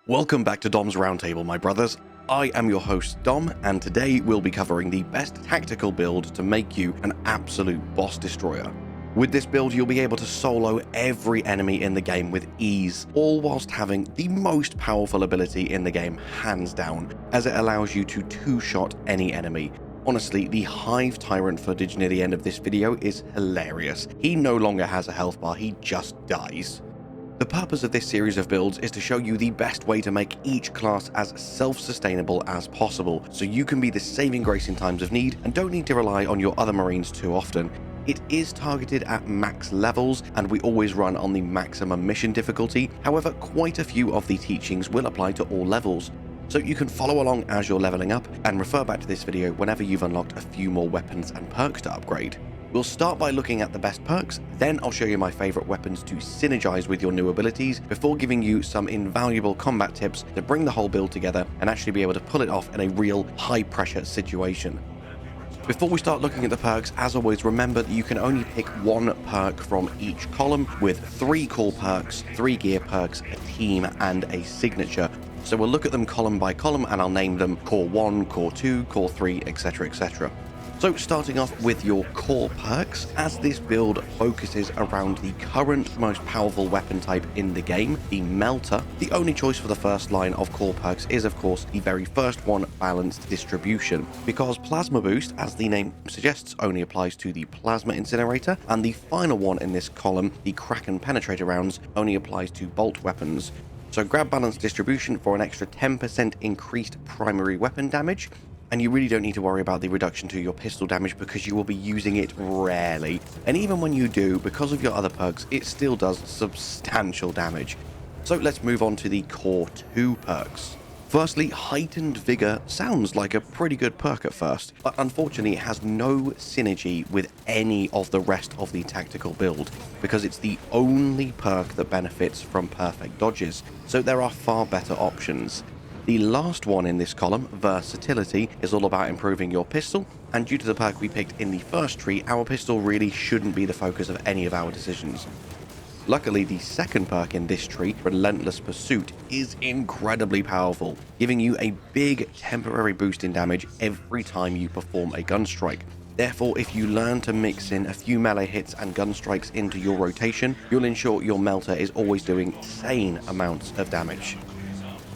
Welcome back to Dom's Roundtable, my brothers. I am your host, Dom, and today we'll be covering the best tactical build to make you an absolute boss destroyer. With this build, you'll be able to solo every enemy in the game with ease, all whilst having the most powerful ability in the game, hands down, as it allows you to two-shot any enemy. Honestly, the Hive Tyrant footage near the end of this video is hilarious. He no longer has a health bar, he just dies. The purpose of this series of builds is to show you the best way to make each class as self-sustainable as possible, so you can be the saving grace in times of need and don't need to rely on your other Marines too often. It is targeted at max levels, and we always run on the maximum mission difficulty. However, quite a few of the teachings will apply to all levels, so you can follow along as you're leveling up and refer back to this video whenever you've unlocked a few more weapons and perks to upgrade. We'll start by looking at the best perks, then I'll show you my favourite weapons to synergize with your new abilities before giving you some invaluable combat tips to bring the whole build together and actually be able to pull it off in a real high pressure situation. Before we start looking at the perks, as always, remember that you can only pick one perk from each column, with 3 core perks, 3 gear perks, a team and a signature. So we'll look at them column by column and I'll name them Core 1, Core 2, Core 3, etc, etc. So starting off with your core perks, as this build focuses around the current most powerful weapon type in the game, the Melter, the only choice for the first line of core perks is of course the very first one, Balanced Distribution, because Plasma Boost, as the name suggests, only applies to the Plasma Incinerator, and the final one in this column, the Kraken Penetrator rounds, only applies to bolt weapons. So grab Balanced Distribution for an extra 10% increased primary weapon damage, and you really don't need to worry about the reduction to your pistol damage because you will be using it rarely. And even when you do, because of your other perks, it still does substantial damage. So let's move on to the Core 2 perks. Firstly, Heightened Vigor sounds like a pretty good perk at first, but unfortunately it has no synergy with any of the rest of the tactical build, because it's the only perk that benefits from perfect dodges, so there are far better options. The last one in this column, Versatility, is all about improving your pistol, and due to the perk we picked in the first tree, our pistol really shouldn't be the focus of any of our decisions. Luckily, the second perk in this tree, Relentless Pursuit, is incredibly powerful, giving you a big temporary boost in damage every time you perform a gun strike. Therefore, if you learn to mix in a few melee hits and gun strikes into your rotation, you'll ensure your Melter is always doing insane amounts of damage.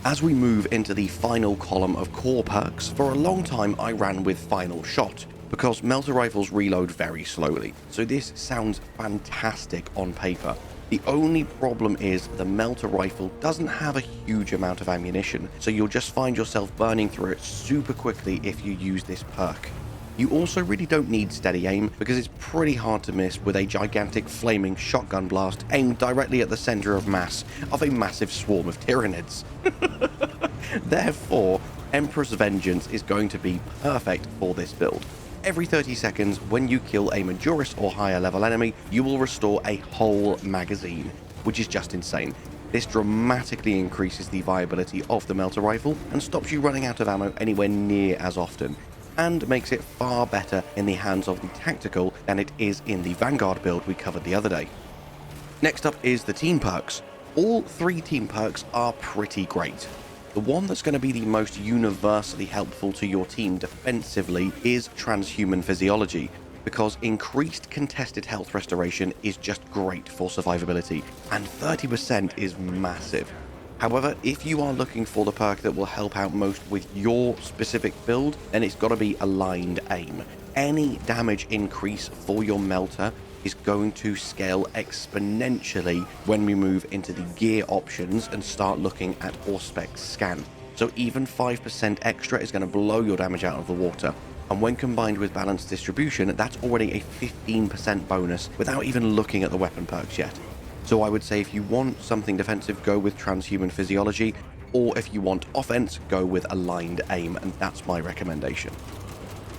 As we move into the final column of core perks, for a long time I ran with Final Shot, because Melter rifles reload very slowly, so this sounds fantastic on paper. The only problem is the Melter rifle doesn't have a huge amount of ammunition, so you'll just find yourself burning through it super quickly if you use this perk. You also really don't need steady aim, because it's pretty hard to miss with a gigantic flaming shotgun blast aimed directly at the center of mass of a massive swarm of Tyranids. Therefore, Emperor's Vengeance is going to be perfect for this build. Every 30 seconds, when you kill a Majoris or higher level enemy, you will restore a whole magazine, which is just insane. This dramatically increases the viability of the Melter rifle and stops you running out of ammo anywhere near as often, and makes it far better in the hands of the tactical than it is in the Vanguard build we covered the other day. Next up is the team perks. All 3 team perks are pretty great. The one that's going to be the most universally helpful to your team defensively is Transhuman Physiology, because increased contested health restoration is just great for survivability, and 30% is massive. However, if you are looking for the perk that will help out most with your specific build, then it's got to be Aligned Aim. Any damage increase for your Melter is going to scale exponentially when we move into the gear options and start looking at Auspex Scan. So even 5% extra is going to blow your damage out of the water. And when combined with Balanced Distribution, that's already a 15% bonus without even looking at the weapon perks yet. So I would say if you want something defensive, go with Transhuman Physiology, or if you want offense, go with Aligned Aim, and that's my recommendation.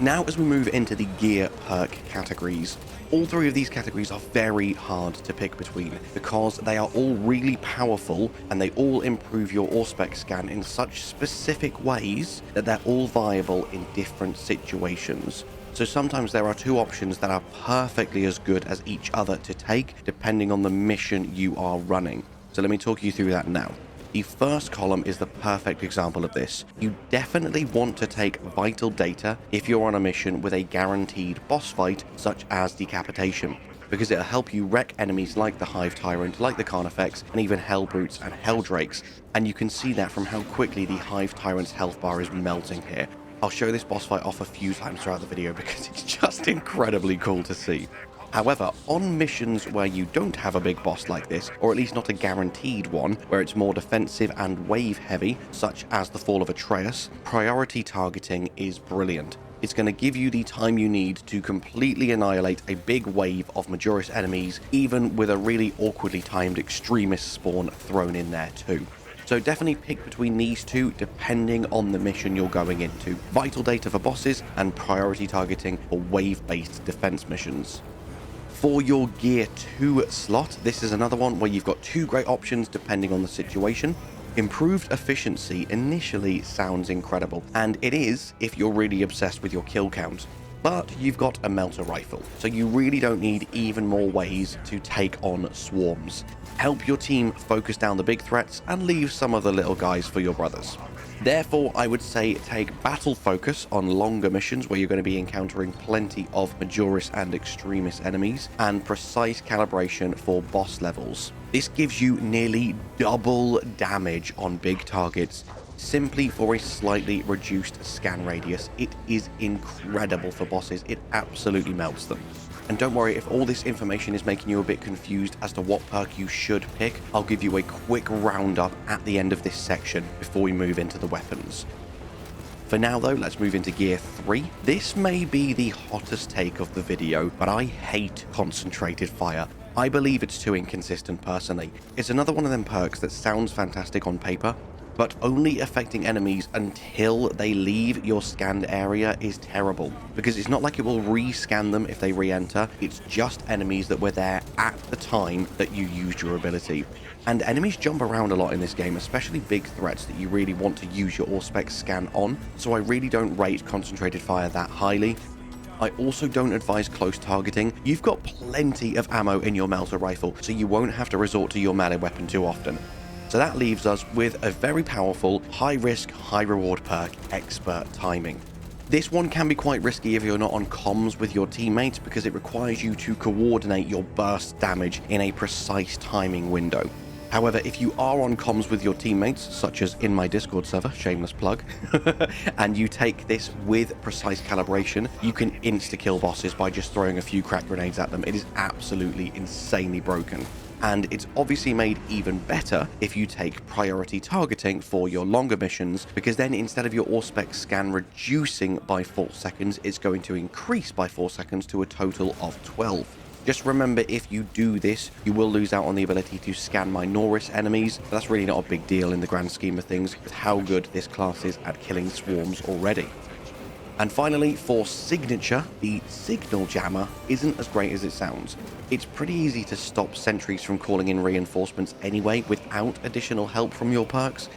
Now as we move into the gear perk categories, all 3 of these categories are very hard to pick between, because they are all really powerful and they all improve your Auspex Scan in such specific ways that they're all viable in different situations. So sometimes there are 2 options that are perfectly as good as each other to take, depending on the mission you are running. So let me talk you through that now. The first column is the perfect example of this. You definitely want to take vital data if you're on a mission with a guaranteed boss fight, such as decapitation, because it'll help you wreck enemies like the Hive Tyrant, like the Carnifex, and even Hell Brutes and Hell Drakes, and you can see that from how quickly the Hive Tyrant's health bar is melting here. I'll show this boss fight off a few times throughout the video because it's just incredibly cool to see. However, on missions where you don't have a big boss like this, or at least not a guaranteed one, where it's more defensive and wave heavy, such as the Fall of Atreus, priority targeting is brilliant. It's going to give you the time you need to completely annihilate a big wave of Majoris enemies, even with a really awkwardly timed extremist spawn thrown in there too. So definitely pick between these two depending on the mission you're going into. Vital data for bosses and priority targeting for wave-based defense missions. For your Gear 2 slot, this is another one where you've got two great options depending on the situation. Improved efficiency initially sounds incredible, and it is if you're really obsessed with your kill count. But you've got a melter rifle, so you really don't need even more ways to take on swarms. Help your team focus down the big threats and leave some of the little guys for your brothers. Therefore, I would say take battle focus on longer missions where you're going to be encountering plenty of Majoris and extremist enemies, and precise calibration for boss levels. This gives you nearly double damage on big targets, simply for a slightly reduced scan radius. It is incredible for bosses, it absolutely melts them. And don't worry, if all this information is making you a bit confused as to what perk you should pick, I'll give you a quick roundup at the end of this section before we move into the weapons. For now though, let's move into Gear 3. This may be the hottest take of the video, but I hate concentrated fire. I believe it's too inconsistent personally. It's another one of them perks that sounds fantastic on paper, but only affecting enemies until they leave your scanned area is terrible, because it's not like it will rescan them if they re-enter, it's just enemies that were there at the time that you used your ability. And enemies jump around a lot in this game, especially big threats that you really want to use your Auspex scan on, so I really don't rate concentrated fire that highly. I also don't advise close targeting. You've got plenty of ammo in your melter rifle, so you won't have to resort to your melee weapon too often. So that leaves us with a very powerful, high-risk, high-reward perk, Expert Timing. This one can be quite risky if you're not on comms with your teammates, because it requires you to coordinate your burst damage in a precise timing window. However, if you are on comms with your teammates, such as in my Discord server, shameless plug, and you take this with precise calibration, you can insta-kill bosses by just throwing a few crack grenades at them. It is absolutely insanely broken. And it's obviously made even better if you take priority targeting for your longer missions, because then instead of your Auspex scan reducing by 4 seconds, it's going to increase by 4 seconds to a total of 12. Just remember, if you do this, you will lose out on the ability to scan Minoris enemies, but that's really not a big deal in the grand scheme of things, with how good this class is at killing swarms already. And finally, for signature, the Signal Jammer isn't as great as it sounds. It's pretty easy to stop sentries from calling in reinforcements anyway without additional help from your perks.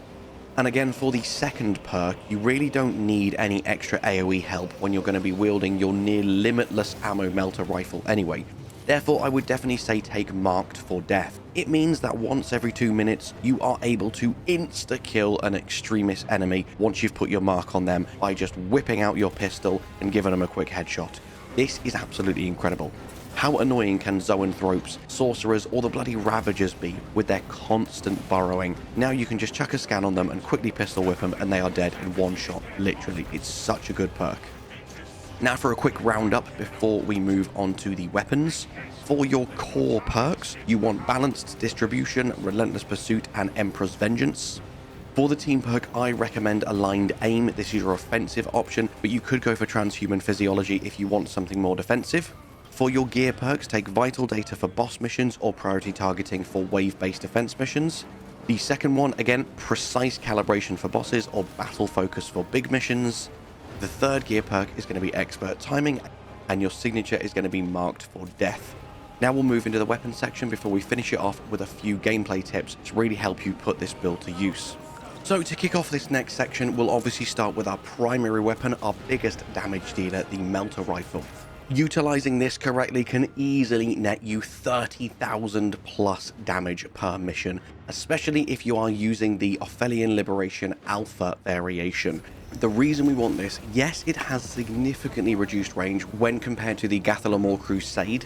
And again, for the second perk, you really don't need any extra AoE help when you're going to be wielding your near limitless ammo melter rifle anyway. Therefore, I would definitely say take Marked for Death. It means that once every 2 minutes, you are able to insta-kill an extremist enemy once you've put your mark on them by just whipping out your pistol and giving them a quick headshot. This is absolutely incredible. How annoying can Zoanthropes, Sorcerers, or the bloody Ravagers be with their constant burrowing? Now you can just chuck a scan on them and quickly pistol whip them and they are dead in one shot. Literally, it's such a good perk. Now for a quick roundup before we move on to the weapons. For your core perks, you want Balanced Distribution, Relentless Pursuit, and Emperor's Vengeance. For the team perk, I recommend Aligned Aim. This is your offensive option, but you could go for Transhuman Physiology if you want something more defensive. For your gear perks, take Vital Data for boss missions or Priority Targeting for wave-based defense missions. The second one, again, Precise Calibration for bosses or Battle Focus for big missions. The third gear perk is going to be Expert Timing, and your signature is going to be Marked for Death. Now we'll move into the weapons section before we finish it off with a few gameplay tips to really help you put this build to use. So to kick off this next section, we'll obviously start with our primary weapon, our biggest damage dealer, the Melter Rifle. Utilizing this correctly can easily net you 30,000 plus damage per mission, especially if you are using the Ophelian Liberation Alpha variation. The reason we want this, yes, it has significantly reduced range when compared to the Gathalamor Crusade,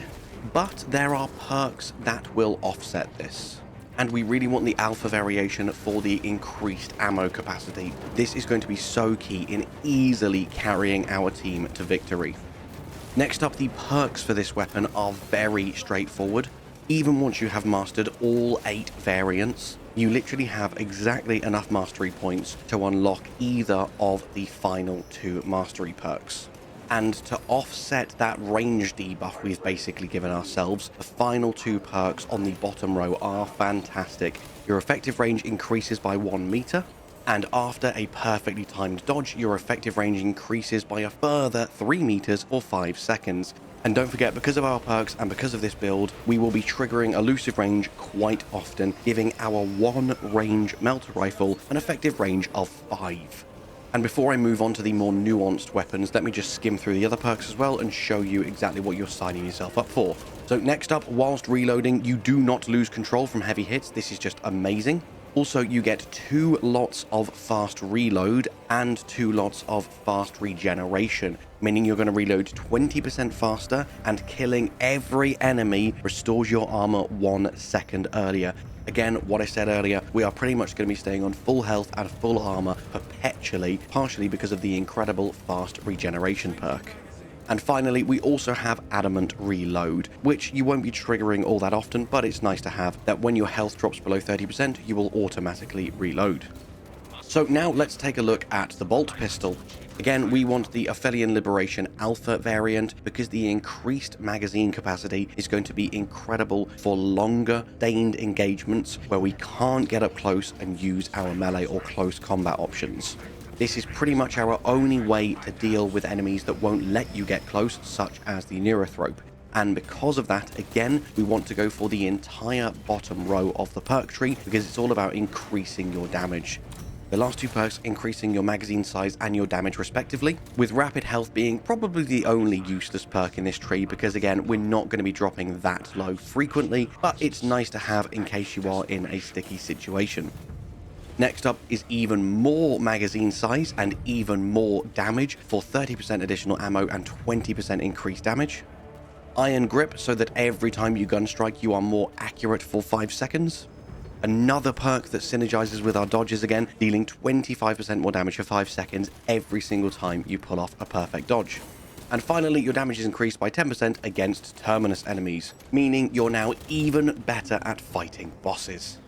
but there are perks that will offset this. And we really want the Alpha variation for the increased ammo capacity. This is going to be so key in easily carrying our team to victory. Next up, the perks for this weapon are very straightforward. Even once you have mastered all 8 variants, you literally have exactly enough mastery points to unlock either of the final 2 mastery perks. And to offset that range debuff we've basically given ourselves, the final 2 perks on the bottom row are fantastic. Your effective range increases by 1 meter, and after a perfectly timed dodge, your effective range increases by a further 3 meters for 5 seconds. And don't forget, because of our perks and because of this build, we will be triggering elusive range quite often, giving our 1 range melter rifle an effective range of 5. And before I move on to the more nuanced weapons, let me just skim through the other perks as well and show you exactly what you're signing yourself up for. So next up, whilst reloading, you do not lose control from heavy hits. This is just amazing. Also, you get 2 lots of fast reload and 2 lots of fast regeneration, meaning you're going to reload 20% faster, and killing every enemy restores your armor 1 second earlier. Again, what I said earlier, we are pretty much going to be staying on full health and full armor perpetually, partially because of the incredible fast regeneration perk. And finally, we also have Adamant Reload, which you won't be triggering all that often, but it's nice to have that when your health drops below 30%, you will automatically reload. So now let's take a look at the bolt pistol. Again, we want the Ophelian Liberation Alpha variant because the increased magazine capacity is going to be incredible for longer, sustained engagements where we can't get up close and use our melee or close combat options. This is pretty much our only way to deal with enemies that won't let you get close, such as the Neurothrope. And because of that, again, we want to go for the entire bottom row of the perk tree because it's all about increasing your damage. The last 2 perks increasing your magazine size and your damage respectively, with rapid health being probably the only useless perk in this tree because again, we're not going to be dropping that low frequently, but it's nice to have in case you are in a sticky situation. Next up is even more magazine size and even more damage for 30% additional ammo and 20% increased damage. Iron Grip so that every time you gun strike you are more accurate for 5 seconds. Another perk that synergizes with our dodges again, dealing 25% more damage for 5 seconds every single time you pull off a perfect dodge. And finally, your damage is increased by 10% against Terminus enemies, meaning you're now even better at fighting bosses.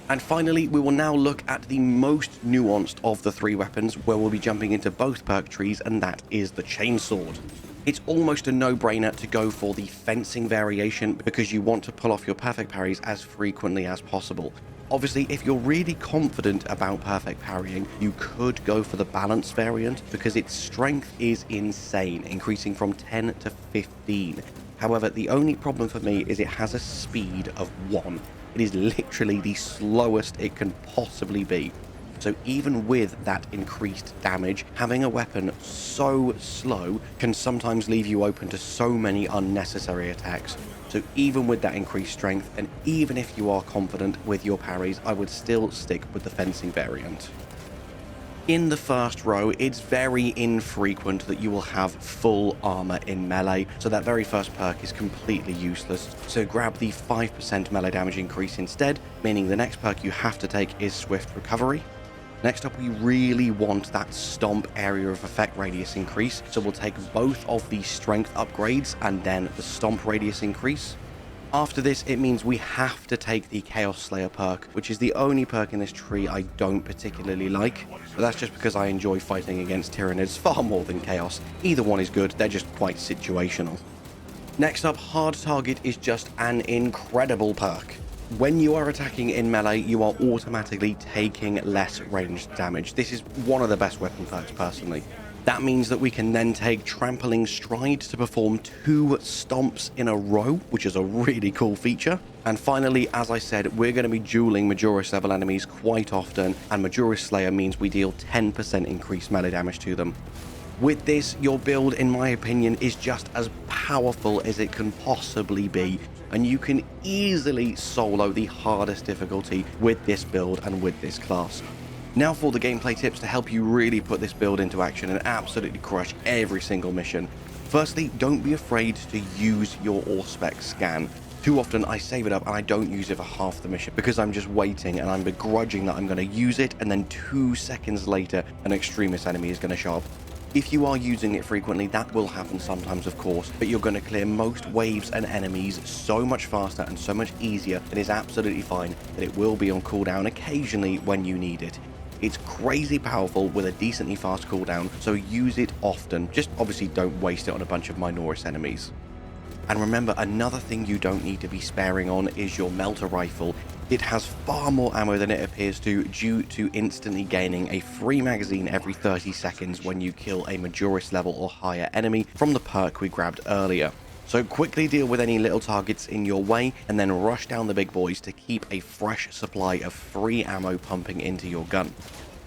And finally, we will now look at the most nuanced of the 3 weapons, where we'll be jumping into both perk trees, and that is the Chainsword. It's almost a no-brainer to go for the fencing variation because you want to pull off your perfect parries as frequently as possible. Obviously, if you're really confident about perfect parrying, you could go for the balance variant because its strength is insane, increasing from 10 to 15. However, the only problem for me is it has a speed of 1. It is literally the slowest it can possibly be. So even with that increased damage, having a weapon so slow can sometimes leave you open to so many unnecessary attacks. So even with that increased strength, and even if you are confident with your parries, I would still stick with the fencing variant. In the first row, it's very infrequent that you will have full armor in melee, so that very first perk is completely useless. So grab the 5% melee damage increase instead, meaning the next perk you have to take is Swift Recovery. Next up, we really want that Stomp area of effect radius increase, so we'll take both of the strength upgrades and then the Stomp radius increase. After this, it means we have to take the Chaos Slayer perk, which is the only perk in this tree I don't particularly like, but that's just because I enjoy fighting against Tyranids far more than Chaos. Either one is good, they're just quite situational. Next up, Hard Target is just an incredible perk. When you are attacking in melee, you are automatically taking less ranged damage. This is one of the best weapon perks personally. That means that we can then take Trampling Stride to perform 2 stomps in a row, which is a really cool feature. And finally, as I said, we're going to be dueling Majoris level enemies quite often, and Majoris Slayer means we deal 10% increased melee damage to them. With this, your build, in my opinion, is just as powerful as it can possibly be, and you can easily solo the hardest difficulty with this build and with this class. Now for the gameplay tips to help you really put this build into action and absolutely crush every single mission. Firstly, don't be afraid to use your Auspex scan. Too often I save it up and I don't use it for half the mission because I'm just waiting and I'm begrudging that I'm going to use it, and then 2 seconds later an extremist enemy is going to show up. If you are using it frequently, that will happen sometimes, of course, but you're going to clear most waves and enemies so much faster and so much easier. It is absolutely fine that it will be on cooldown occasionally when you need it. It's crazy powerful with a decently fast cooldown, so use it often. Just obviously don't waste it on a bunch of Minoris enemies. And remember, another thing you don't need to be sparing on is your melter rifle. It has far more ammo than it appears to, due to instantly gaining a free magazine every 30 seconds when you kill a Majoris level or higher enemy from the perk we grabbed earlier. So quickly deal with any little targets in your way and then rush down the big boys to keep a fresh supply of free ammo pumping into your gun.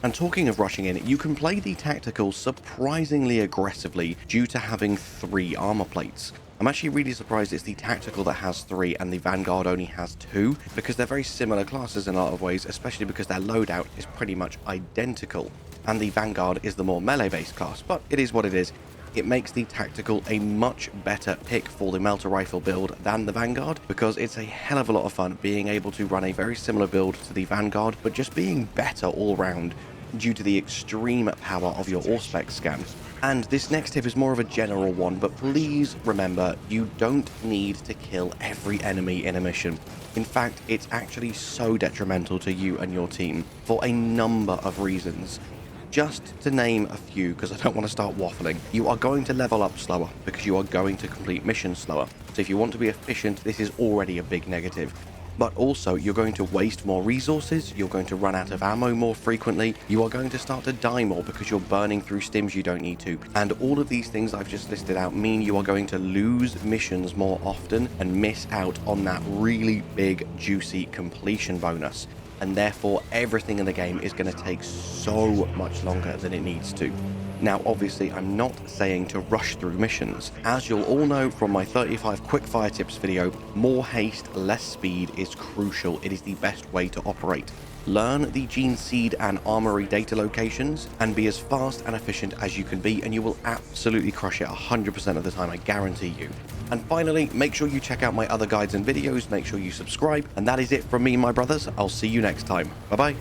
And talking of rushing in, you can play the tactical surprisingly aggressively due to having 3 armor plates. I'm actually really surprised it's the tactical that has 3 and the Vanguard only has 2, because they're very similar classes in a lot of ways, especially because their loadout is pretty much identical. And the Vanguard is the more melee-based class, but it is what it is. It makes the tactical a much better pick for the melter rifle build than the Vanguard, because it's a hell of a lot of fun being able to run a very similar build to the Vanguard, but just being better all round due to the extreme power of your Auspex scan. And this next tip is more of a general one, but please remember, you don't need to kill every enemy in a mission. In fact, it's actually so detrimental to you and your team for a number of reasons. Just to name a few, because I don't want to start waffling, you are going to level up slower because you are going to complete missions slower. So if you want to be efficient, this is already a big negative. But also, you're going to waste more resources, you're going to run out of ammo more frequently, you are going to start to die more because you're burning through stims you don't need to. And all of these things I've just listed out mean you are going to lose missions more often and miss out on that really big, juicy completion bonus. And therefore, everything in the game is going to take so much longer than it needs to. Now, obviously, I'm not saying to rush through missions. As you'll all know from my 35 quickfire tips video, more haste, less speed is crucial. It is the best way to operate. Learn the Gene Seed and Armory data locations and be as fast and efficient as you can be, and you will absolutely crush it 100% of the time, I guarantee you. And finally, make sure you check out my other guides and videos, make sure you subscribe, and that is it from me, my brothers. I'll see you next time. Bye-bye.